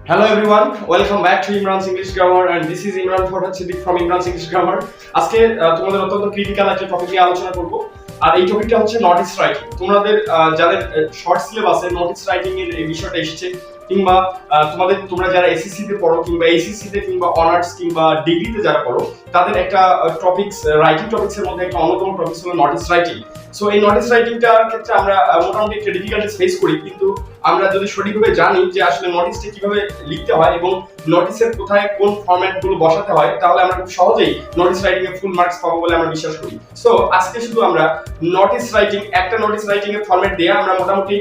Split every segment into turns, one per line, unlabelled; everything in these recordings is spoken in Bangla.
Hello everyone, welcome back to Imran's English Grammar and this is Imran from Imran's English Grammar. আজকে তোমাদের অত্যন্ত ক্রিটিক্যাল একটা টপিক নিয়ে আলোচনা করব আর এই টপিকটা হচ্ছে নোটিস রাইটিং। তোমাদের যাদের শর্ট সিলেবাসে নোটিস রাইটিং এর এই বিষয়টা এসেছে কিংবা তোমরা যারা এসএসসি তে পড়ো কিংবা এইচএসসি তে কিংবা অনার্স কিংবা ডিগ্রিতে যারা পড়ো তাদের একটা টপিকস রাইটিং টপিকস এর মধ্যে একটা অন্যতম টপিক হলো নোটিস রাইটিং। সো এই নোটিস রাইটিংটার ক্ষেত্রে আমরা মোটামুটি একটা ডিফিকাল্টিস ফেস করি, কিন্তু আমরা যদি সঠিকভাবে জানি যে আসলে নোটিসটা কিভাবে লিখতে হয় এবং নোটিসের কোথায় কোন ফরম্যাটগুলো বসাতে হয় তাহলে আমরা খুব সহজেই নোটিস রাইটিং এ ফুল মার্কস পাবো বলে আমরা বিশ্বাস করি। সো আজকে শুধু আমরা নোটিস রাইটিং এর ফরম্যাট দিয়ে আমরা মোটামুটি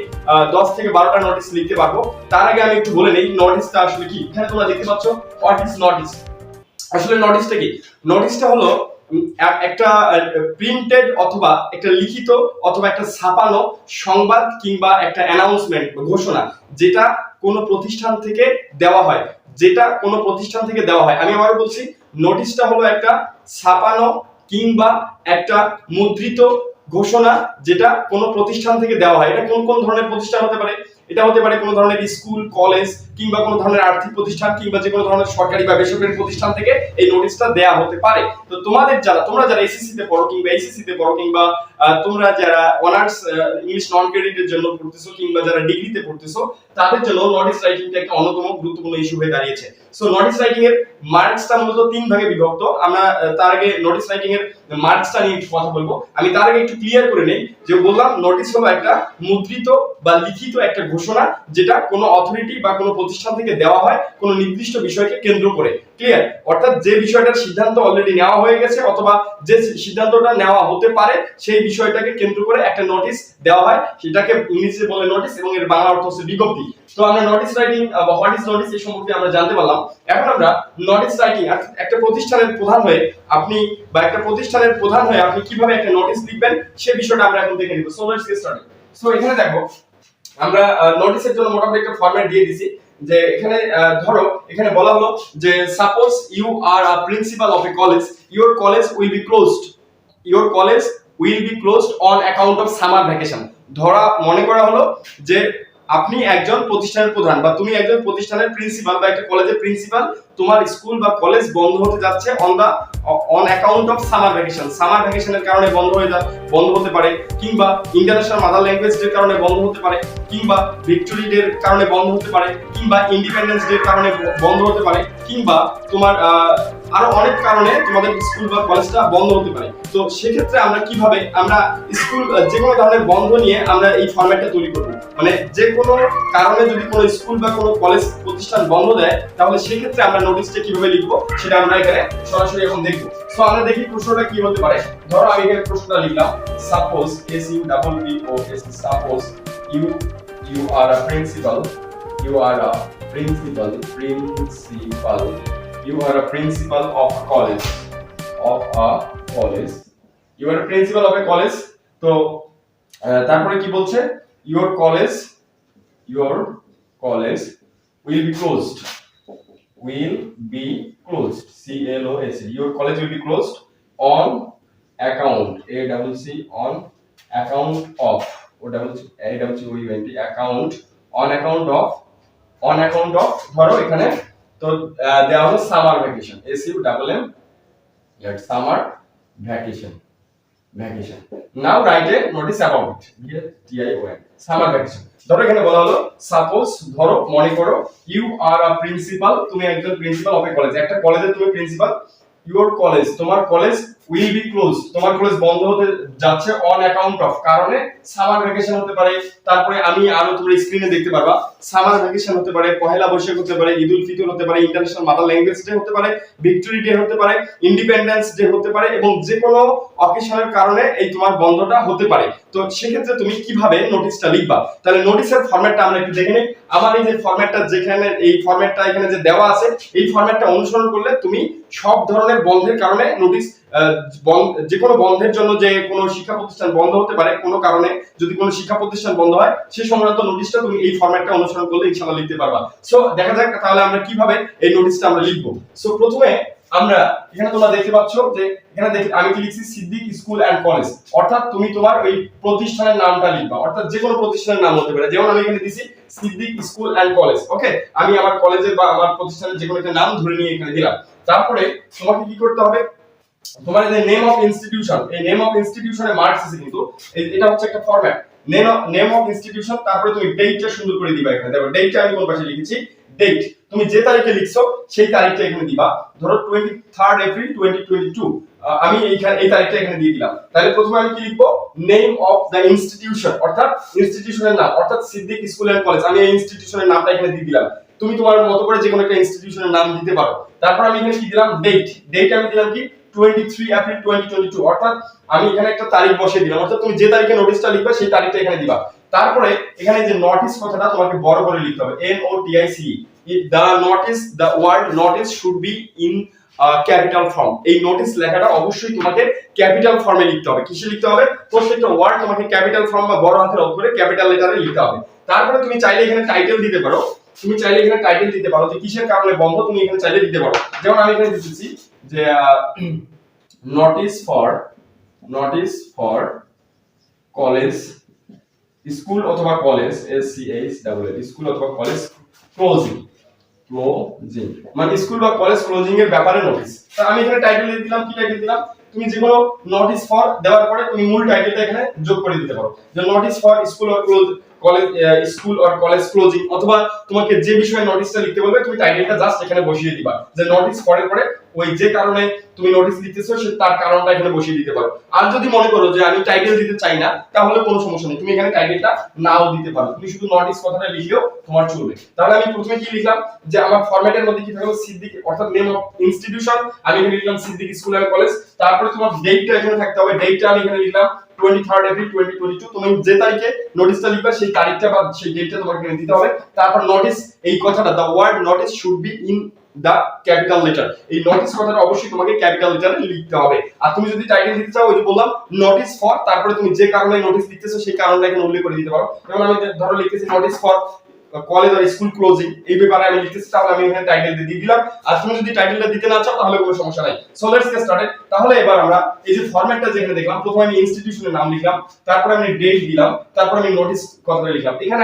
10 থেকে 12টা নোটিস লিখতে পারবো। তার আগে আমি একটু বলে নেই নোটিসটা আসলে কি। এখানে তোমরা দেখতে পাচ্ছ হোয়াট ইজ নোটিস। আসলে নোটিসটা কি? নোটিসটা হলো একটা প্রিন্টেড অথবা একটা লিখিত অথবা একটা ছাপানো সংবাদ কিংবা একটা অ্যানাউন্সমেন্ট ঘোষণা যেটা কোনো প্রতিষ্ঠান থেকে দেওয়া হয়, আমি আবারও বলছি, নোটিশটা হলো একটা ছাপানো কিংবা একটা মুদ্রিত ঘোষণা যেটা কোনো প্রতিষ্ঠান থেকে দেওয়া হয়। এটা কোন কোন ধরনের প্রতিষ্ঠান হতে পারে? এটা হতে পারে কোনো ধরনের স্কুল, কলেজ কিংবা কোনো ধরনের আর্থিক প্রতিষ্ঠান কিংবা যে কোনো ধরনের সরকারি বা বেসরকারি প্রতিষ্ঠান থেকে এই নোটিশটা দেয়া হতে পারে। তো তোমরা যারা এসএসসি তে পড়ো কিংবা এইচএসসি তে পড়ো কিংবা তোমরা যারা অনার্স ইংলিশ নন ক্রেডিটের জন্য পড়তেছো কিংবা যারা ডিগ্রিতে পড়তেছো তাদের জন্য নোটিস রাইটিংটা একটা অন্যতম গুরুত্বপূর্ণ ইস্যু হয়ে দাঁড়িয়েছে। সো নোটিস রাইটিং এর মার্কসটা মূলত 3 ভাগে বিভক্ত। আমরা তার আগে নোটিস রাইটিং এর মার্কসটা নিয়ে একটু কথা বলবো। আমি তার আগে একটু ক্লিয়ার করে নেই যে বললাম নোটিস হলো একটা মুদ্রিত বা লিখিত একটা ঘোষণা যেটা কোনো অথরিটি বা কোনো প্রতিষ্ঠান থেকে দেওয়া হয় কোনো নির্দিষ্ট বিষয়কে কেন্দ্র করে। ক্লিয়ার? অর্থাৎ যে বিষয়টার সিদ্ধান্ত অলরেডি নেওয়া হয়ে গেছে অথবা যে সিদ্ধান্তটা নেওয়া হতে পারে সেই বিষয়টাকে কেন্দ্র করে একটা নোটিস দেওয়া হয়, সেটাকে ইংরেজিতে বলে নোটিস এবং এর বাংলা অর্থ হচ্ছে বিজ্ঞপ্তি। তো আমরা নোটিস রাইটিং বা হোয়াট ইজ নোটিস এই সম্পর্কে আমরা জানতে পারলাম। এখন আমরা নোটিস রাইটিং একটা প্রতিষ্ঠানের প্রধান হয়ে আপনি কিভাবে একটা নোটিস লিখবেন সে বিষয়টা আমরা এখন দেখে নিব। So let's get started. So এখানে দেখো আমরা নোটিসের জন্য মোটামুটি একটা ফরম্যাট দিয়ে দিছি যে এখানে ধরো এখানে বলা হলো যে suppose you are a principal of a college, your college will be closed on account of summer vacation. মনে করা হলো যে আপনি একজন প্রতিষ্ঠানের প্রধান বা তুমি একজন প্রতিষ্ঠানের প্রিন্সিপাল বা একটা কলেজের প্রিন্সিপাল, তোমার স্কুল বা কলেজ বন্ধ হতে যাচ্ছে অন অ্যাকাউন্ট অফ সামার ভ্যাকেশনের কারণে বন্ধ হতে পারে কিংবা ইন্টারন্যাশনাল মাদার ল্যাঙ্গুয়েজ ডে কারণে বন্ধ হতে পারে কিংবা ভিক্টোরি ডে কারণে বন্ধ হতে পারে কিংবা ইন্ডিপেন্ডেন্স ডে কারণে বন্ধ হতে পারে কিংবা তোমার আরো অনেক কারণে তোমাদের স্কুল বা কলেজটা বন্ধ হতে পারে। তো সেক্ষেত্রে আমরা কিভাবে স্কুল যে কোনো ধরনের বন্ধ নিয়ে আমরা এই ফরম্যাটটা তৈরি করব। মানে যে কোনো কারণে যদি কোনো স্কুল বা কোনো কলেজ প্রতিষ্ঠান বন্ধ দেয় তাহলে সেক্ষেত্রে আমরা নোটিসটা কিভাবে লিখবো সেটা আমরা এখানে সরাসরি এখন দেখবো। সো আমরা দেখি প্রশ্নটা কি হতে পারে। ধরো আমি এখানে প্রশ্নটা লিখলাম suppose suppose you are a principal of a college তো তারপরে কি বলছে your college will be closed your college will be closed on account on account of ধরো এখানে তো দেওয়া হলো summer vacation summer vacation now write a notice about it summer vacation। ধরো এখানে বলা হলো সাপোজ ধরো মনে করো ইউ আর আ প্রিন্সিপাল, তুমি একজন প্রিন্সিপাল অফ এ কলেজ, একটা কলেজের তুমি প্রিন্সিপাল, ইওর কলেজ তোমার কলেজ উইল বি ক্লোজ তোমার কলেজ বন্ধ হতে যাচ্ছে অন অ্যাকাউন্ট অফ কারণে সামার ভ্যাকেশন হতে পারে। তারপরে আমি আরো তোমরা স্ক্রিনে দেখতে পারবা সামার ভ্যাকেশন হতে পারে, পহেলা বৈশাখ হতে পারে, ঈদ উল ফিতর হতে পারে, ইন্টারন্যাশনাল মাদার ল্যাঙ্গুয়েজ ডে হতে পারে, ভিক্টোরি ডে হতে পারে, ইন্ডিপেন্ডেন্স ডে হতে পারে এবং যে কোনো অকেশনের কারণে এই তোমার বন্ধটা হতে পারে। তো সেক্ষেত্রে তুমি কিভাবে নোটিসটা লিখবা? তাহলে নোটিসের ফরম্যাটটা আমরা একটু দেখে নেই। আমার এই যে ফরম্যাটটা এখানে যে দেওয়া আছে এই ফরম্যাটটা অনুসরণ করলে তুমি সব ধরনের বন্ধের কারণে নোটিস যে কোনো বন্ধের জন্য যে কোনো শিক্ষা প্রতিষ্ঠান বন্ধ হতে পারে কোনো কারণে, যদি কোনো শিক্ষা প্রতিষ্ঠান বন্ধ হয় সেই সংক্রান্ত নোটিশটা তুমি এই ফরম্যাটটা অনুসরণ করলে ইনশাআল্লাহ লিখতে পারবা। সো দেখা যাক তাহলে আমরা কিভাবে এই নোটিশটা আমরা লিখবো। সো প্রথমে আমরা এখানে তোমরা দেখতে পাচ্ছ যে এখানে আমি কি লিখছি, সিদ্দিক স্কুল এন্ড কলেজ, অর্থাৎ তুমি তোমার ওই প্রতিষ্ঠানের নামটা লিখবা, অর্থাৎ যে কোনো প্রতিষ্ঠানের নাম হতে পারে। যেমন আমি এখানে দিছি সিদ্দিক স্কুল এন্ড কলেজ, ওকে, আমি আমার কলেজের বা আমার প্রতিষ্ঠানের যে কোনো একটা নাম ধরে নিয়ে এখানে দিলাম। তারপরে তোমাকে কি করতে হবে, তোমার এই নেম অফ ইনস্টিটিউশন, এই নেম অফ ইনস্টিটিউশনে মার্কস আছে কিন্তু এটা হচ্ছে একটা ফরম্যাট, নেম অফ ইনস্টিটিউশন, তারপরে তুমি ডেটটা সুন্দর করে দিবা। এখানে দেখো ডেটটা আমি কোন পাশে লিখেছি, ডেট তুমি যে তারিখে লিখছো সেই তারিখটা এখানে দিবা। ধরো 23rd এপ্রিল 2022, আমি এই তারিখটা এখানে দিয়ে দিলাম। তাহলে প্রথমে আমি কি লিখবো, নেম অফ দ্য ইনস্টিটিউশন, অর্থাৎ ইনস্টিটিউশনের নাম, অর্থাৎ সিদ্দিক স্কুল এন্ড কলেজ, আমি এই ইনস্টিটিউশনের নামটা এখানে দিয়ে দিলাম। তুমি তোমার মতো করে যে কোনো একটা ইনস্টিটিউশনের নাম দিতে পারো। তারপর আমি এখানে কি দিলাম, ডেট আমি দিলাম কি 23 এপ্রিল 2022, অর্থাৎ আমি এখানে একটা তারিখ বসিয়ে দিলাম, অর্থাৎ তুমি যে তারিখে নোটিশটা লিখবা সেই তারিখটা এখানে দিবা। তারপরে এখানে যে নোটিস কথাটা তোমাকে বড় করে লিখতে হবে, NOTICE, the notice, the word notice should be in capital form. এই নোটিস লেখাটা অবশ্যই তোমাকে ক্যাপিটাল ফর্মে লিখতে হবে। কিসে লিখতে হবে, প্রত্যেকটা ওয়ার্ড তোমাকে ক্যাপিটাল ফর্ম বা বড় হাতের অক্ষরে ক্যাপিটাল লেটারে লিখতে হবে। তারপরে তুমি চাইলে এখানে টাইটেল দিতে পারো, যে কিসের কারণে বন্ধ, তুমি এখানে চাইলে দিতে পারো। যেমন আমি এখানে দিতেছি যে নোটিস ফর কলেজ, স্কুল অথবা কলেজ, SCH স্কুল অথবা কলেজ ক্লোজিং, মানে স্কুল বা কলেজ ক্লোজিং এর ব্যাপারে নোটিস। তো আমি এখানে টাইটেল দিয়ে দিলাম, কি টাইটেল দিলাম, তুমি যে কোনো নোটিস ফর দেওয়ার পরে তুমি মূল টাইটেলটা এখানে যোগ করে দিতে পারো, যে notice for school or college closing, অথবা তোমাকে যে বিষয়ে নোটিসটা লিখতে বলবে তুমি টাইটেলটা জাস্ট এখানে বসিয়ে দিবা, যে নোটিস পরে পরে ওই যে কারণে তুমি নোটিস লিখতেছো সে তার কারণটা এখানে বসিয়ে দিতে পারো। আর যদি মনে করো যে আমি টাইটেল দিতে চাই না, তাহলে কোনো সমস্যা নেই, তুমি এখানে টাইটেলটা নাও দিতে পারো, তুমি শুধু নোটিস কথাটা লিখলেও তোমার চলবে। তাহলে আমি প্রথমে কি লিখলাম, যে আমার ফরম্যাটের মধ্যে কি থাকলো, সিদ্দিক, অর্থাৎ নেম অফ ইনস্টিটিউশন, আমি এখানে লিখলাম সিদ্দিক স্কুল এন্ড কলেজ। তারপরে তোমার ডেটটা এখানে থাকতে হবে, ডেটটা আমি এখানে লিখলাম 23rd এপ্রিল 2022, তুমি যে তারিখে নোটিসটা লিখবে সেই তারিখটা বা সেই ডেটটা তোমাকে এখানে দিতে হবে। তারপর নোটিস, এই কথাটা, the word notice should be in the capital letter, এই নোটিস কথাটা অবশ্যই তোমাকে ক্যাপিটাল লেটারে লিখতে হবে। আর তুমি যদি টাইটেল দিতে চাও, ওই যে বললাম নোটিস ফর, তারপরে তুমি যে কারণে নোটিস লিখতেছো সেই কারণটা এখানে উল্লেখ করে দিতে পারো। যেমন আমি ধরো লিখতেছি নোটিস ফর কলেজ আর স্কুল ক্লোজিং, এই ব্যাপারে আমি লিখতেছি, তাহলে আমি এখানে টাইটেল দিয়ে দিলাম। আর তুমি যদি টাইটেলটা দিতে না চাও তাহলে কোনো সমস্যা নাই। So let's get started. তাহলে এবার আমরা এই যে ফরম্যাটটা যেখানে দেখলাম, প্রথমে আমি ইনস্টিটিউশনের নাম লিখলাম, তারপর আমি ডেট দিলাম, তারপর আমি নোটিস কথাটা লিখলাম। এখানে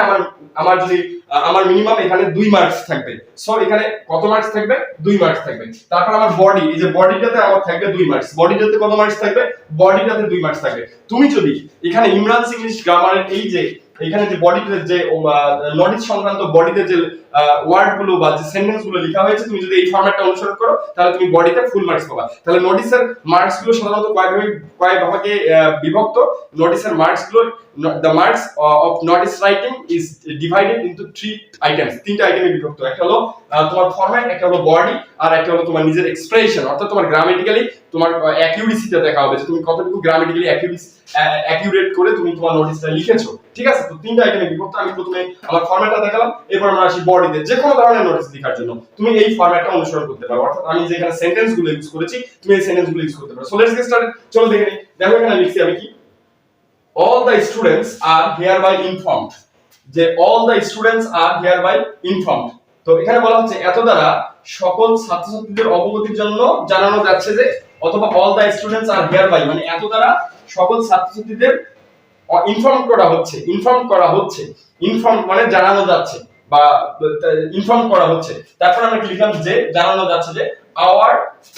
আমার মিনিমাম এখানে 2 মার্কস থাকবে। সো এখানে কত মার্কস থাকবে, 2 মার্কস থাকবে। তারপর আমার বডি, এই যে বডিটাতে আমার থাকবে 2 মার্কস, বডিটাতে কত মার্কস থাকবে, বডিটাতে 2 মার্কস থাকবে। তুমি যদি এখানে ইমরান ইংলিশ গ্রামারের এই যে এখানে যে বডিতে যে নোটিস সংক্রান্ত বডিতে যে ওয়ার্ড গুলো বা যে সেন্টেন্স গুলো লেখা হয়েছে, তুমি যদি এই ফরম্যাটটা অনুসরণ করো তাহলে তুমি বডিতে ফুল মার্কস পাবা। তাহলে নোটিসের মার্কস গুলো সাধারণত কয় ভাগে বিভক্ত, নোটিসের মার্কস গুলো, the marks of notice writing is divided into 3 items, তিনটা আইটেমে বিভক্ত। একটা হলো তোমার ফরম্যাট, একটা হলো বডি, আর একটা হলো তোমার নিজের এক্সপ্রেশন, অর্থাৎ তোমার গ্রামাটিক্যালি তোমার অ্যাকিউরেসিটা দেখা হবে, যে তুমি কতটুকু গ্রামাটিক্যালি অ্যাকিউরেট করে তুমি তোমার নোটিসটা লিখেছো। ঠিক আছে, তো তিনটা আইটেমে বিভক্ত। আমি প্রথমে আমার ফরম্যাটটা দেখালাম, এরপর আমরা আসি বডিতে। যে কোনো ধরনের নোটিস লেখার জন্য তুমি এই ফরম্যাটটা অনুসরণ করতে পারো, অর্থাৎ আমি যেখানে সেন্টেন্স গুলো ইউজ করেছি তুমি এই সেন্টেন্স গুলো ইউজ করতে পারো। সো লেটস গেট স্টার্টেড, চলো দেখে নিই। দেখো এখানে লিখছি আমি কি, all the students are hereby informed, যে all the students are hereby informed। তো এখানে বলা হচ্ছে এত দ্বারা সকল ছাত্রছাত্রীদের অবগতির জন্য জানানো যাচ্ছে যে, অথবা all the students are hereby মানে এত দ্বারা সকল ছাত্রছাত্রীদের ইনফর্ম করা হচ্ছে, ইনফর্ম মানে জানানো যাচ্ছে বা ইনফর্ম করা হচ্ছে। তারপর আমরা লিখলাম যে জানানো যাচ্ছে যে আওয়ার,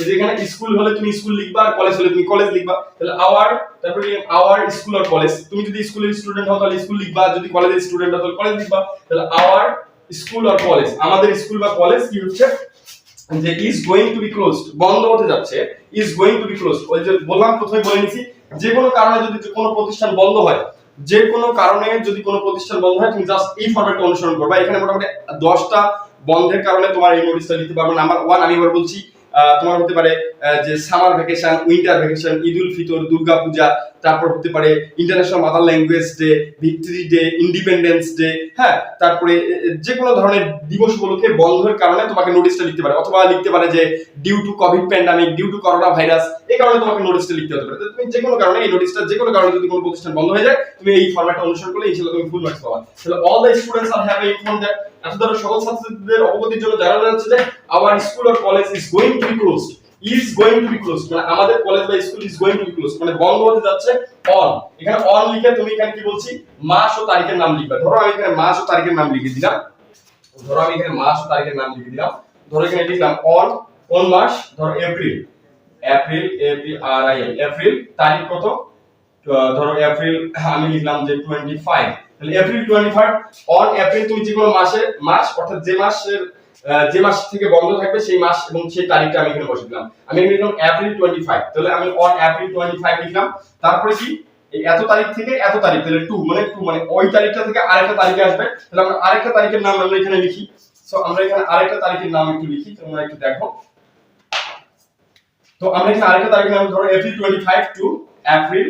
যেখানে স্কুল হলে তুমি স্কুল লিখবা আর কলেজ হলে তুমি কলেজ লিখবা, তাহলে আওয়ার, তারপরে আওয়ার স্কুল আর কলেজ, তুমি যদি স্কুলের স্টুডেন্ট হও তাহলে স্কুল লিখবা, যদি কলেজের স্টুডেন্ট হও তাহলে কলেজ লিখবা। তাহলে আওয়ার স্কুল আর কলেজ, আমাদের স্কুল বা কলেজ কি হচ্ছে, যে is going to be closed, বন্ধ হতে যাচ্ছে, is going to be closed. ওই যে বললাম, প্রথমে বলে নিছি, যে কোনো কারণে যদি কোনো প্রতিষ্ঠান বন্ধ হয়, যে কোনো কারণে যদি কোনো প্রতিষ্ঠান বন্ধ হয়, তুমি জাস্ট এই ফরম্যাটটা অনুসরণ করবা। এখানে মোটামুটি 10টা বন্ধের কারণে তোমার এই নোটিসটা লিখতে পারবে। নাম্বার 1 আমি এবার বলছি, তোমার হতে পারে যে summer vacation, winter vacation, Eid ul Fitr, Durga Puja, তারপর হতে পারে international mother language day, victory day, independence day, হ্যাঁ, তারপরে যে কোনো ধরনের দিবসগুলোকে বন্ধের কারণে তোমাকে নোটিশটা লিখতে পারে, অথবা লিখতে পারে যে due to COVID pandemic, due to corona virus, এই কারণে তোমাকে নোটিশটা লিখতে হতে পারে। তুমি যে কোনো কারণে এই নোটিশটা যে কোনো কারণে যদি কোনো প্রতিষ্ঠান বন্ধ হয়ে যায়, তুমি এই ফরম্যাটটা অনুসরণ করলে ইনশাআল্লাহ তুমি ফুল মার্কস পাবা। তাহলে all the students are have inform that, এত দ্বারা সকল ছাত্রছাত্রীদের অবগতির জন্য জানানো যাচ্ছে যে our school or college is going to be closed, is going to be closed, মানে আমাদের কলেজ বা school is going to be closed, মানে বন্ধ হতে যাচ্ছে। অন, এখানে অন লিখে তুমি এখানে কি বলছি, মাস ও তারিখের নাম লিখবে। ধরো আমি এখানে মাস ও তারিখের নাম লিখে দিলাম, ধরো এখানে লিখলাম অন, কোন মাস, ধরো এপ্রিল, এপ্রিল, তারিখ কত, ধরো এপ্রিল আমি লিখলাম যে 25, তাহলে এপ্রিল 25, অন এপ্রিল, তুমি যে কোনো মাস অর্থাৎ যে মাস থেকে বন্ধ থাকবে সেই মাস এবং সেই তারিখটা আমি এখানে বসে দিলাম। আমি এখানে লিখলাম এপ্রিল 25, তাহলে আমি অন এপ্রিল 25 লিখলাম। তারপরে কি, এই এত তারিখ থেকে এত তারিখ, তাহলে 2 মানে ওই তারিখটা থেকে আরেকটা তারিখে আসবে, তাহলে আমরা আরেকটা তারিখের নাম আমরা এখানে লিখি। সো আমরা এখানে আরেকটা তারিখের নাম একটু লিখি, তোমরা একটু দেখো। তো আমরা এখানে আরেকটা তারিখের নাম ধরো এপ্রিল 25 টু এপ্রিল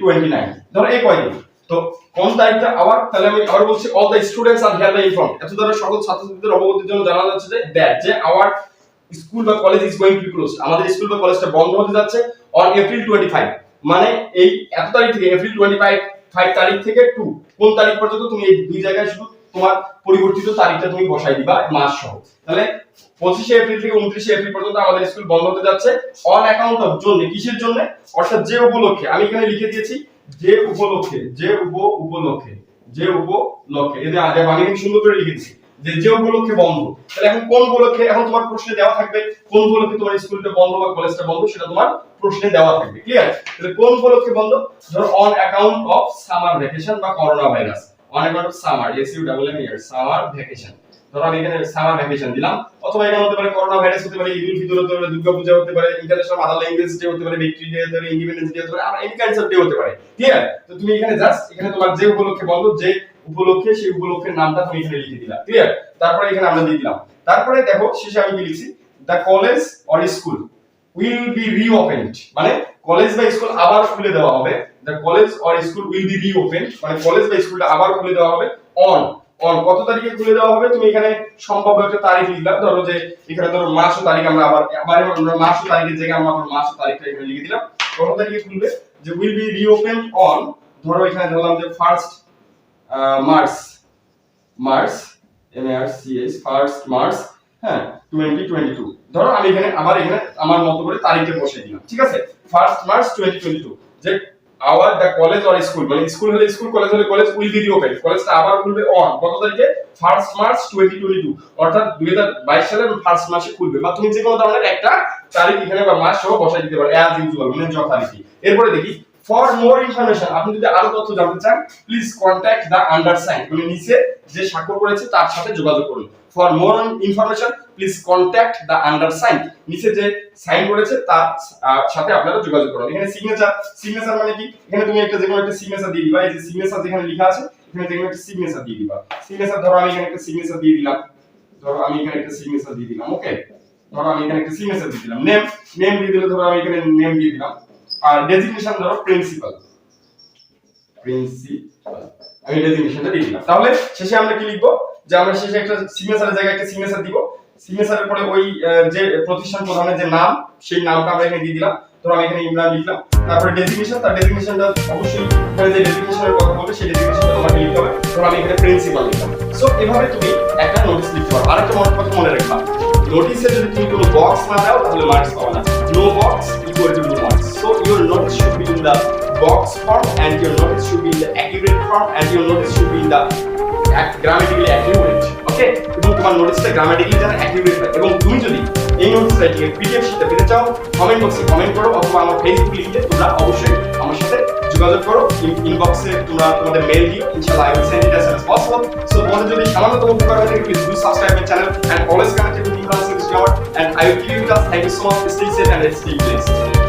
29, ধরো এই কয়দিন। তো কোন তারিখটা আবার, তাহলে আমি আবার বলছি all the students are hereby informed, এত দ্বারা সকল ছাত্রছাত্রীদের অবগতির জন্য জানানো যাচ্ছে যে দ্যাট যে আওয়ার স্কুল বা college is going to be closed, আমাদের স্কুল বা কলেজটা বন্ধ হতে যাচ্ছে অন এপ্রিল 25, মানে এই এত তারিখ থেকে এপ্রিল 25 তারিখ থেকে টু কোন তারিখ পর্যন্ত, তুমি এই দুই জায়গায় শুধু তোমার পরিবর্তিত তারিখটা তুমি বসাই দিবা মাস সহ। তাহলে 25 এপ্রিল থেকে 29 এপ্রিল পর্যন্ত আমাদের স্কুল বন্ধ হতে যাচ্ছে অন অ্যাকাউন্ট অফ, জন্য, কিসের জন্য, অর্থাৎ যে উপলক্ষে, আমি এখানে লিখে দিয়েছি যে উপলক্ষে, এদের আগে আমি কিন্তু সুন্দর করে লিখে দিয়েছি যে উপলক্ষে বন্ধ। তাহলে এখন কোন উপলক্ষে, এখন তোমার প্রশ্নে দেওয়া থাকবে কোন উপলক্ষে তোমার স্কুলটা বন্ধ বা কলেজটা বন্ধ, সেটা তোমার প্রশ্নে দেওয়া থাকবে, ক্লিয়ার? তাহলে কোন উপলক্ষে বন্ধ, ধরো on account of summer vacation বা corona virus, on account of summer, summer vacation, ধরো আমি এখানে সামার ভ্যাকেশন দিলাম। অথবা এখানে হতে পারে করোনা ভাইরাস, হতে পারে ঈদ উল ফিতর, হতে পারে দুর্গা পূজা, হতে পারে ইন্টারন্যাশনাল মাদার ল্যাঙ্গুয়েজ ডে, হতে পারে ভিক্টরি ডে, হতে পারে ইন্ডিপেন্ডেন্স ডে, হতে পারে আর এনি কাইন্ডস অফ ডে হতে পারে, ক্লিয়ার? তো তুমি এখানে জাস্ট এখানে তোমার যে উপলক্ষে বন্ধ, যে উপলক্ষে, সেই উপলক্ষের নামটা তুমি এখানে লিখে দিলা, ক্লিয়ার? তারপরে এখানে আমরা দিয়ে দিলাম। তারপরে দেখো শেষে আমি কি লিখছি, the college or school will be reopened, মানে কলেজ বা স্কুল আবার খুলে দেওয়া হবে। The college or school will be reopened, মানে কলেজ বা স্কুলটা আবার খুলে দেওয়া হবে অন কত তারিখে খুলে দেওয়া হবে, তুমি এখানে সম্ভাব্য একটা তারিখ লিখলাম। ধরো যে এখানে ধরো মাস ও তারিখ, আমরা আবার মাস ও তারিখের জায়গায় আমরা মাস ও তারিখটা এখানে লিখে দিলাম। কত তারিখে খুলবে, যে উইল বি রিওপেন্ড অন, ধরো এখানে ধরলাম যে 1 মার্চ, ফার্স্ট মার্চ, হ্যাঁ 2022। ধরো আমি এখানে আমার মতো করে তারিখটা বসিয়ে দিলাম, ঠিক আছে? 1 মার্চ 2022, যে our the college or school, মানে স্কুল হলে স্কুল, কলেজ হলে কলেজ, উইল বি রিওপেন্ড, কলেজটা আবার খুলবে অন কত তারিখে, 1 মার্চ 2022, অর্থাৎ 2022 সালের 1 মাসে খুলবে। বা তুমি যে কোনো ধরনের একটা তারিখ এখানে বা মাস সহ বসাই দিতে পারো অ্যাজ ইউজুয়াল, মানে যথারীতি। এরপরে দেখি ফর মোর ইনফরমেশন, আপনি যদি আরো তথ্য জানতে চান প্লিজ কন্টাক্ট দ্য আন্ডারসাইন্ড, মানে নিচে যে স্বাক্ষর করেছে তার সাথে যোগাযোগ করুন। For more information please contact the undersigned, নিচে যে সাইন করেছে তার সাথে আপনারা যোগাযোগ করুন। এখানে সিগনেচার মানে কি, এখানে তুমি একটা যে কোনো একটা সিগনেচার দিয়ে দিবা। এই যে সিগনেচার যেখানে লেখা আছে এখানে যে কোনো একটা সিগনেচার দিয়ে দিবা। সিগনেচার ধরো আমি এখানে একটা সিগনেচার দিয়ে দিলাম, ওকে? ধরো আমি এখানে একটা সিগনেচার দিয়ে দিলাম। নেম দিয়ে দিলে ধরো আমি এখানে নেম দিয়ে দিলাম। আর ডেজিগনেশন ধরো প্রিন্সিপাল, আমি ডেজিগনেশনটা দিয়ে দিলাম। তাহলে শেষে আমরা কি লিখবো, যে আমরা শেষে একটা সিগনেচারের জায়গায় একটা সিগনেচার দিব। সিগনেচারের পরে ওই যে প্রতিষ্ঠান প্রধানের যে নাম, সেই নামটা আমরা এখানে দিয়ে দিলাম। ধরো আমি এখানে ইমরান লিখলাম। তারপরে ডেজিগনেশন, তার ডেজিগনেশনটা অবশ্যই এখানে যে ডেজিগনেশনের কথা বলবে সেই ডেজিগনেশনটা তোমাকে লিখতে হবে। ধরো আমি এখানে প্রিন্সিপাল লিখলাম। সো এভাবে তুমি একটা নোটিশ লিখতে পারো। আরেকটা কথা মনে রাখবা, নোটিশে যদি তুমি কোনো বক্স না দাও তাহলে মার্কস পাবে না। No box equal to no marks. So your notice should be in the box form and your notice should be in the accurate form and your notice should be in the grammatically accurate, okay? এবং তোমার নোটিসটা গ্রামাটিক্যালি যেন অ্যাকিউরেট হয়। এবং তুমি যদি এই নোটিস রাইটিং এর পিডিএফ শিটটা পেতে চাও, কমেন্ট বক্সে কমেন্ট করো অথবা আমার ফেসবুক লিংকে তোমরা অবশ্যই আমার সাথে যোগাযোগ করো। ইনবক্সে তোমরা তোমাদের মেইল দিও, ইনশাআল্লাহ I will send it as soon as possible. So তোমাদের যদি সামান্যতম উপকার হয় থাকে please do subscribe my channel and always connect with Imran Sir and I will give you just thank you so much. Stay safe and stay blessed.